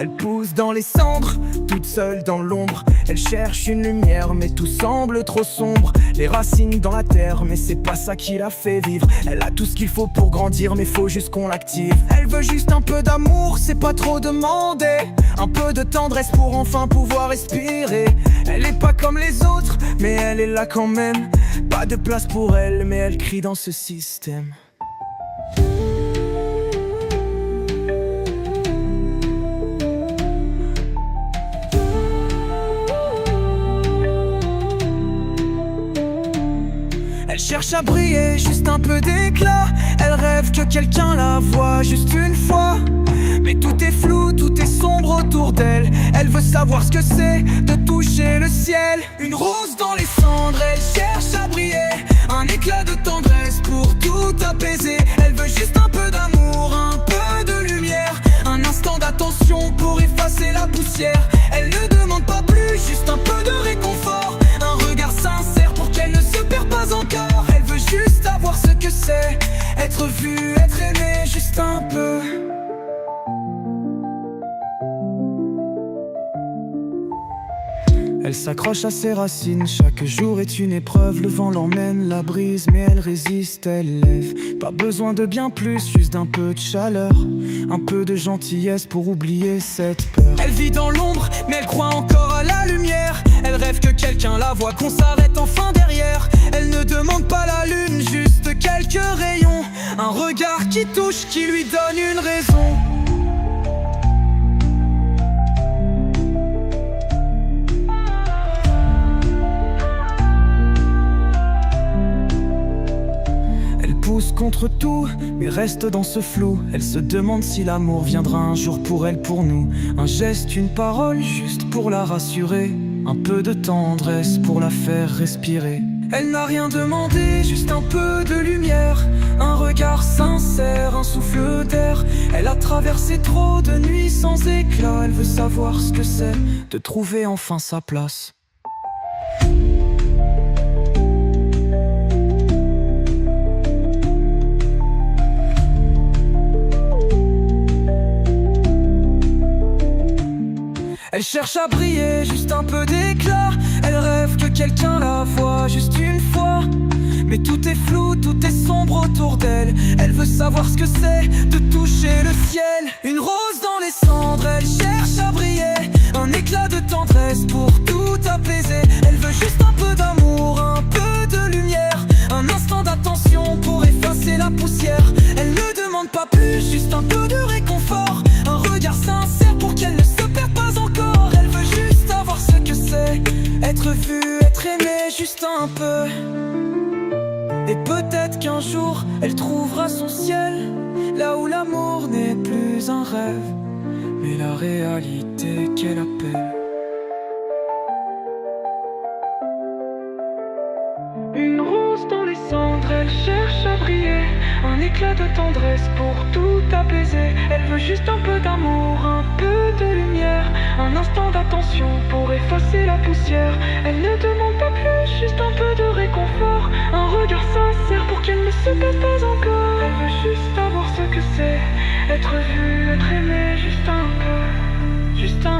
Elle pousse dans les cendres, toute seule dans l'ombre. Elle cherche une lumière mais tout semble trop sombre. Les racines dans la terre mais c'est pas ça qui la fait vivre. Elle a tout ce qu'il faut pour grandir mais faut juste qu'on l'active. Elle veut juste un peu d'amour, c'est pas trop demandé. Un peu de tendresse pour enfin pouvoir respirer. Elle est pas comme les autres mais elle est là quand même. Pas de place pour elle mais elle crie dans ce système. Elle cherche à briller, juste un peu d'éclat. Elle rêve que quelqu'un la voie juste une fois. Mais tout est flou, tout est sombre autour d'elle. Elle veut savoir ce que c'est de toucher le ciel. Une rose dans les cendres, elle cherche à briller. Un éclat de tendresse pour tout apaiser. Elle veut juste un peu d'amour, un peu de lumière. Un instant d'attention pour effacer la poussière. Elle ne demande pas plus, juste un peu de réconfort. Un regard sincère pour qu'elle ne se perd pas encore. Elle veut juste savoir ce que c'est être vue, être aimée, juste un peu. Elle s'accroche à ses racines, chaque jour est une épreuve. Le vent l'emmène, la brise, mais elle résiste, elle lève. Pas besoin de bien plus, juste d'un peu de chaleur. Un peu de gentillesse pour oublier cette peur. Elle vit dans l'ombre, mais elle croit encore à la lumière. Elle rêve que quelqu'un la voie, qu'on s'arrête enfin derrière. Elle ne demande pas la lune, juste quelques rayons. Un regard qui touche, qui lui donne une raison. Contre tout, mais reste dans ce flou. Elle se demande si l'amour viendra un jour pour elle, pour nous. Un geste, une parole, juste pour la rassurer. Un peu de tendresse pour la faire respirer. Elle n'a rien demandé, juste un peu de lumière. Un regard sincère, un souffle d'air. Elle a traversé trop de nuits sans éclat. Elle veut savoir ce que c'est de trouver enfin sa place. Elle cherche à briller, juste un peu d'éclat. Elle rêve que quelqu'un la voie juste une fois. Mais tout est flou, tout est sombre autour d'elle. Elle veut savoir ce que c'est de toucher le ciel. Une rose dans les cendres, elle cherche à briller. Un éclat de tendresse pour tout apaiser. Elle veut juste un peu d'amour, un peu de lumière. Un instant d'attention pour effacer la poussière. Elle ne demande pas plus, juste un peu de réconfort. Un regard sincère pour qu'elle ne se perde pas encore. Elle veut juste savoir ce que c'est être vue, être aimée, juste un peu. Et peut-être qu'un jour elle trouvera son ciel, là où l'amour n'est plus un rêve, mais la réalité qu'elle appelle. Une rose dans les cendres, elle cherche à briller. Un éclat de tendresse pour tout apaiser. Elle veut juste un peu d'amour, un peu de lumière. Un instant d'attention pour effacer la poussière. Elle ne demande pas plus, juste un peu de réconfort. Un regard sincère pour qu'elle ne se perde pas encore. Elle veut juste savoir ce que c'est être vue, être aimée, juste un peu, juste un peu.